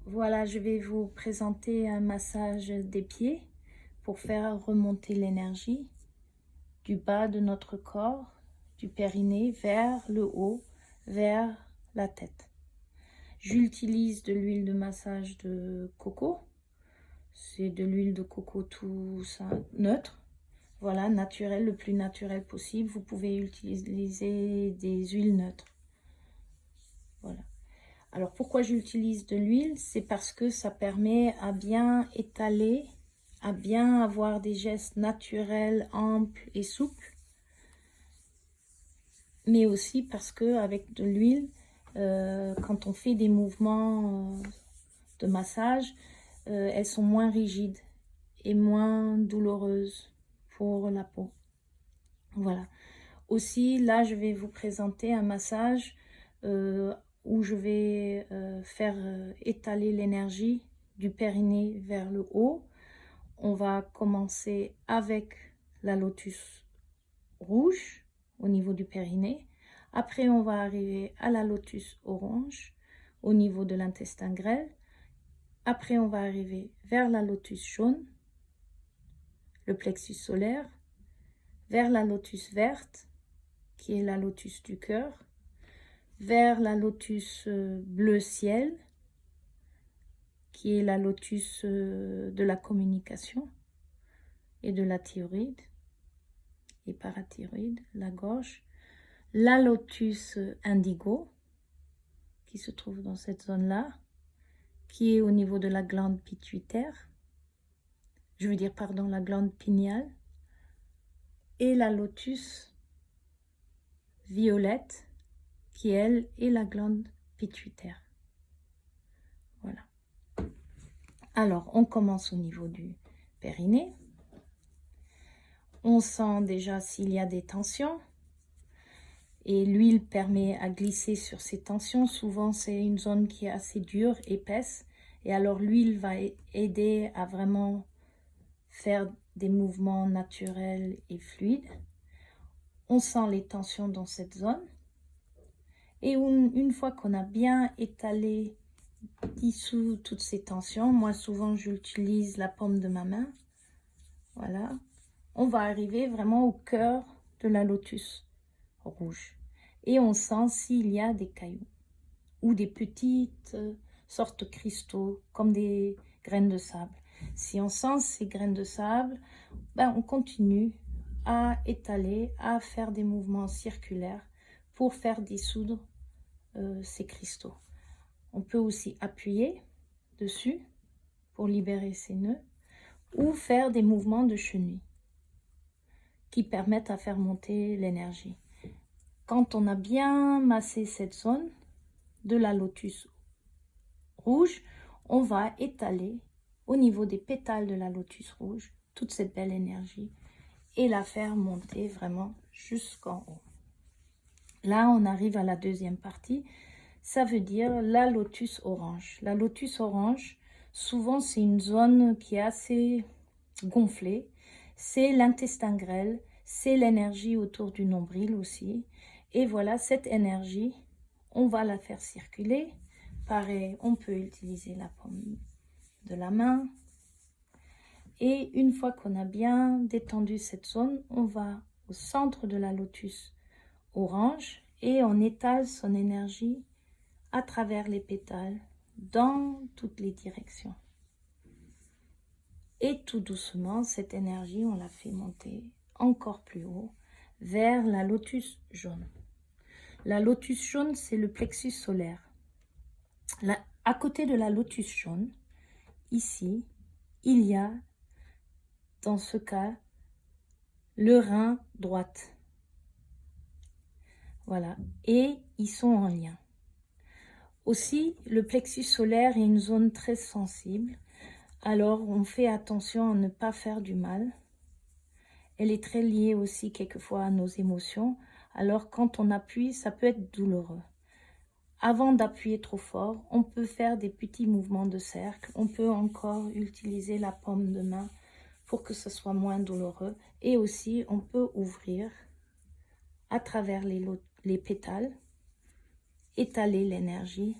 Voilà, je vais vous présenter un massage des pieds pour faire remonter l'énergie du bas de notre corps, du périnée vers le haut, vers la tête. J'utilise de l'huile de massage de coco. C'est de l'huile de coco tout ça, neutre. Voilà, naturel, le plus naturel possible. Vous pouvez utiliser des huiles neutres. Voilà. Alors pourquoi j'utilise de l'huile? C'est parce que ça permet à bien étaler, à bien avoir des gestes naturels, amples et souples. Mais aussi parce que avec de l'huile, quand on fait des mouvements de massage, elles sont moins rigides et moins douloureuses pour la peau. Voilà. Aussi, là, je vais vous présenter un massage où je vais faire étaler l'énergie du périnée vers le haut. On va commencer avec la lotus rouge au niveau du périnée. Après, on va arriver à la lotus orange au niveau de l'intestin grêle. Après, on va arriver vers la lotus jaune, le plexus solaire, vers la lotus verte, qui est la lotus du cœur, vers la lotus bleu ciel, qui est la lotus de la communication et de la thyroïde et parathyroïde, la gorge, la lotus indigo, qui se trouve dans cette zone-là, qui est au niveau de la glande pituitaire, je veux dire, pardon, la glande pinéale, et la lotus violette, qui elle est la glande pituitaire. Voilà. Alors, on commence au niveau du périnée. On sent déjà s'il y a des tensions. Et l'huile permet à glisser sur ces tensions. Souvent, c'est une zone qui est assez dure, épaisse. Et alors, l'huile va aider à vraiment faire des mouvements naturels et fluides. On sent les tensions dans cette zone. Et une fois qu'on a bien étalé, dissous toutes ces tensions, moi souvent j'utilise la paume de ma main, voilà, on va arriver vraiment au cœur de la lotus rouge. Et on sent s'il y a des cailloux ou des petites sortes de cristaux, comme des graines de sable. Si on sent ces graines de sable, ben on continue à étaler, à faire des mouvements circulaires pour faire dissoudre ces cristaux. On peut aussi appuyer dessus pour libérer ces nœuds ou faire des mouvements de chenille qui permettent à faire monter l'énergie. Quand on a bien massé cette zone de la lotus rouge, on va étaler au niveau des pétales de la lotus rouge toute cette belle énergie et la faire monter vraiment jusqu'en haut. Là, on arrive à la deuxième partie. Ça veut dire la lotus orange. La lotus orange, souvent, c'est une zone qui est assez gonflée. C'est l'intestin grêle, c'est l'énergie autour du nombril aussi. Et voilà, cette énergie, on va la faire circuler. Pareil, on peut utiliser la paume de la main. Et une fois qu'on a bien détendu cette zone, on va au centre de la lotus orange et on étale son énergie à travers les pétales dans toutes les directions. Et tout doucement, cette énergie, on la fait monter encore plus haut vers la lotus jaune. La lotus jaune, c'est le plexus solaire. Là, à côté de la lotus jaune, ici, il y a, dans ce cas, le rein droite. Voilà, et ils sont en lien. Aussi, le plexus solaire est une zone très sensible, alors on fait attention à ne pas faire du mal. Elle est très liée aussi quelquefois à nos émotions, alors quand on appuie, ça peut être douloureux. Avant d'appuyer trop fort, on peut faire des petits mouvements de cercle, on peut encore utiliser la paume de main pour que ce soit moins douloureux, et aussi on peut ouvrir à travers les pétales, étaler l'énergie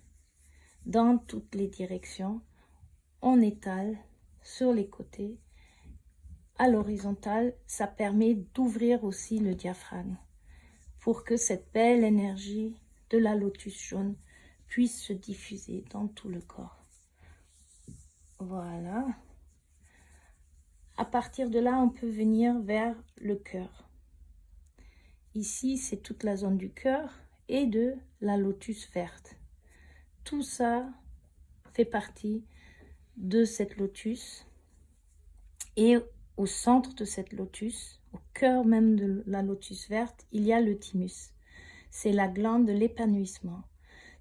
dans toutes les directions. On étale sur les côtés. À l'horizontale, ça permet d'ouvrir aussi le diaphragme pour que cette belle énergie de la lotus jaune puisse se diffuser dans tout le corps. Voilà. À partir de là, on peut venir vers le cœur. Ici, c'est toute la zone du cœur et de la lotus verte. Tout ça fait partie de cette lotus. Et au centre de cette lotus, au cœur même de la lotus verte, il y a le thymus. C'est la glande de l'épanouissement.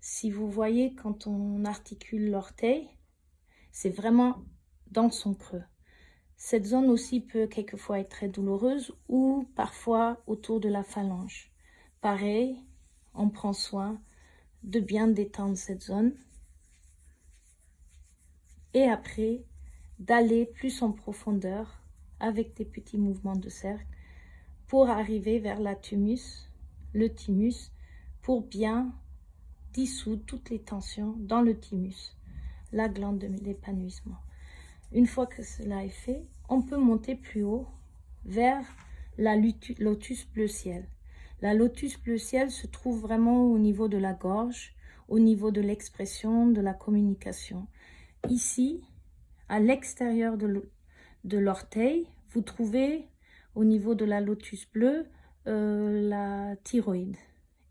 Si vous voyez, quand on articule l'orteil, c'est vraiment dans son creux. Cette zone aussi peut quelquefois être très douloureuse ou parfois autour de la phalange. Pareil, on prend soin de bien détendre cette zone. Et après, d'aller plus en profondeur avec des petits mouvements de cercle pour arriver vers le thymus, pour bien dissoudre toutes les tensions dans le thymus, la glande de l'épanouissement. Une fois que cela est fait, on peut monter plus haut vers la lotus bleu ciel. La lotus bleu ciel se trouve vraiment au niveau de la gorge, au niveau de l'expression, de la communication. Ici, à l'extérieur de l'orteil, vous trouvez au niveau de la lotus bleue la thyroïde.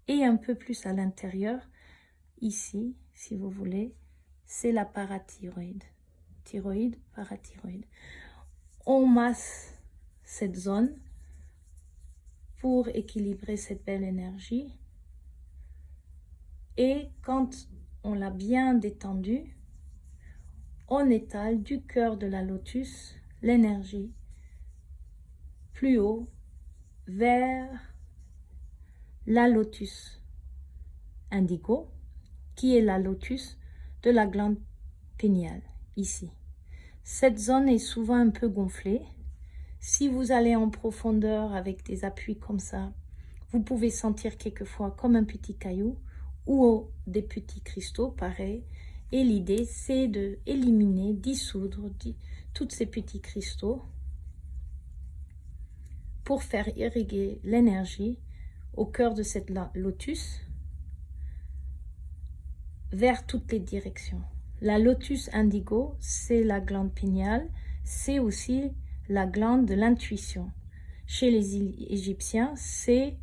Et un peu plus à l'intérieur, ici, si vous voulez, c'est la parathyroïde. Thyroïde, parathyroïde. On masse cette zone pour équilibrer cette belle énergie. Et quand on l'a bien détendue, on étale du cœur de la lotus l'énergie plus haut vers la lotus indigo, qui est la lotus de la glande péniale, ici. Cette zone est souvent un peu gonflée. Si vous allez en profondeur avec des appuis comme ça, vous pouvez sentir quelquefois comme un petit caillou ou des petits cristaux, pareil. Et l'idée, c'est de éliminer, dissoudre tous ces petits cristaux pour faire irriguer l'énergie au cœur de cette lotus vers toutes les directions. La lotus indigo, c'est la glande péniale, c'est aussi la glande de l'intuition. Chez les Égyptiens, c'est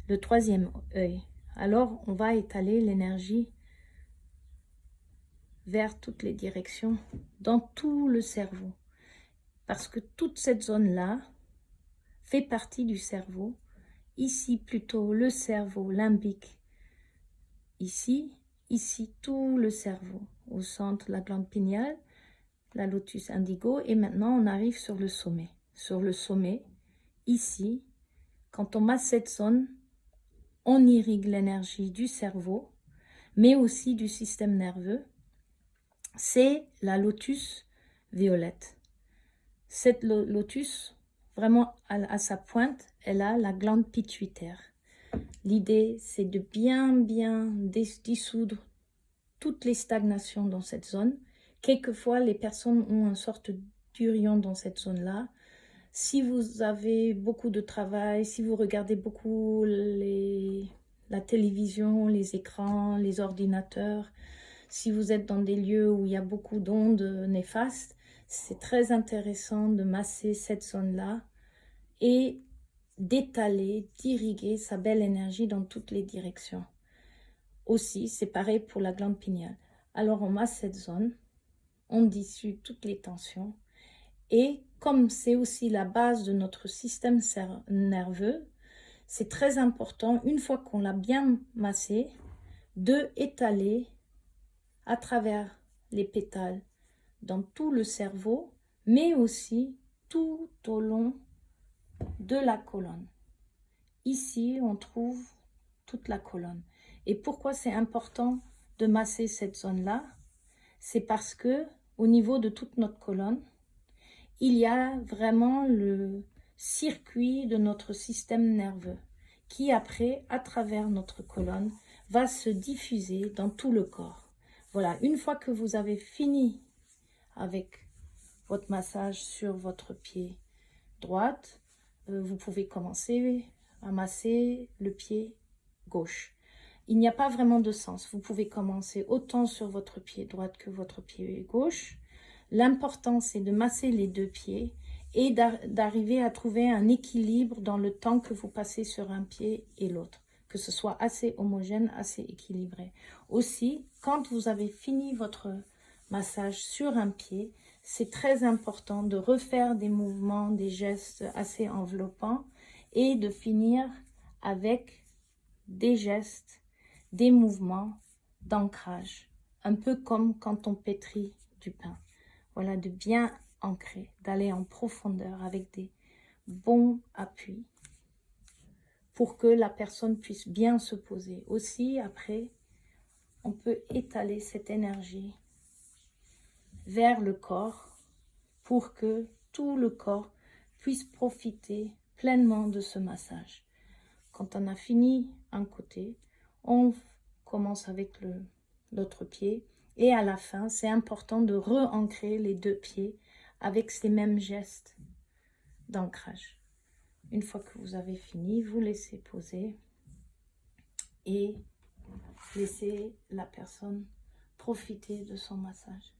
le troisième œil. Alors, on va étaler l'énergie vers toutes les directions, dans tout le cerveau. Parce que toute cette zone-là fait partie du cerveau. Ici, plutôt, le cerveau limbique. Ici, tout le cerveau. Au centre, la glande péniale, la lotus indigo. Et maintenant, on arrive sur le sommet. Sur le sommet, ici, quand on masse cette zone, on irrigue l'énergie du cerveau, mais aussi du système nerveux. C'est la lotus violette. Cette lotus, vraiment à sa pointe, elle a la glande pituitaire. L'idée, c'est de bien dissoudre toutes les stagnations dans cette zone. Quelquefois, les personnes ont une sorte d'urion dans cette zone-là. Si vous avez beaucoup de travail, si vous regardez beaucoup la télévision, les écrans, les ordinateurs, si vous êtes dans des lieux où il y a beaucoup d'ondes néfastes, c'est très intéressant de masser cette zone-là et d'étaler, d'irriguer sa belle énergie dans toutes les directions. Aussi, c'est pareil pour la glande pinéale. Alors, on masse cette zone, on dissout toutes les tensions et comme c'est aussi la base de notre système nerveux, c'est très important, une fois qu'on l'a bien massé, de étaler à travers les pétales dans tout le cerveau, mais aussi tout au long de la colonne. Ici, on trouve toute la colonne. Et pourquoi c'est important de masser cette zone-là? C'est parce que au niveau de toute notre colonne, il y a vraiment le circuit de notre système nerveux qui après, à travers notre colonne, va se diffuser dans tout le corps. Voilà, une fois que vous avez fini avec votre massage sur votre pied droite, vous pouvez commencer à masser le pied gauche. Il n'y a pas vraiment de sens. Vous pouvez commencer autant sur votre pied droit que votre pied gauche. L'important, c'est de masser les deux pieds et d'arriver à trouver un équilibre dans le temps que vous passez sur un pied et l'autre, que ce soit assez homogène, assez équilibré. Aussi, quand vous avez fini votre massage sur un pied, c'est très important de refaire des mouvements, des gestes assez enveloppants et de finir avec des gestes, des mouvements d'ancrage, un peu comme quand on pétrit du pain. Voilà, de bien ancrer, d'aller en profondeur avec des bons appuis pour que la personne puisse bien se poser. Aussi, après, on peut étaler cette énergie vers le corps pour que tout le corps puisse profiter pleinement de ce massage. Quand on a fini un côté, on commence avec l'autre pied et à la fin, c'est important de re-ancrer les deux pieds avec ces mêmes gestes d'ancrage. Une fois que vous avez fini, vous laissez poser et laissez la personne profiter de son massage.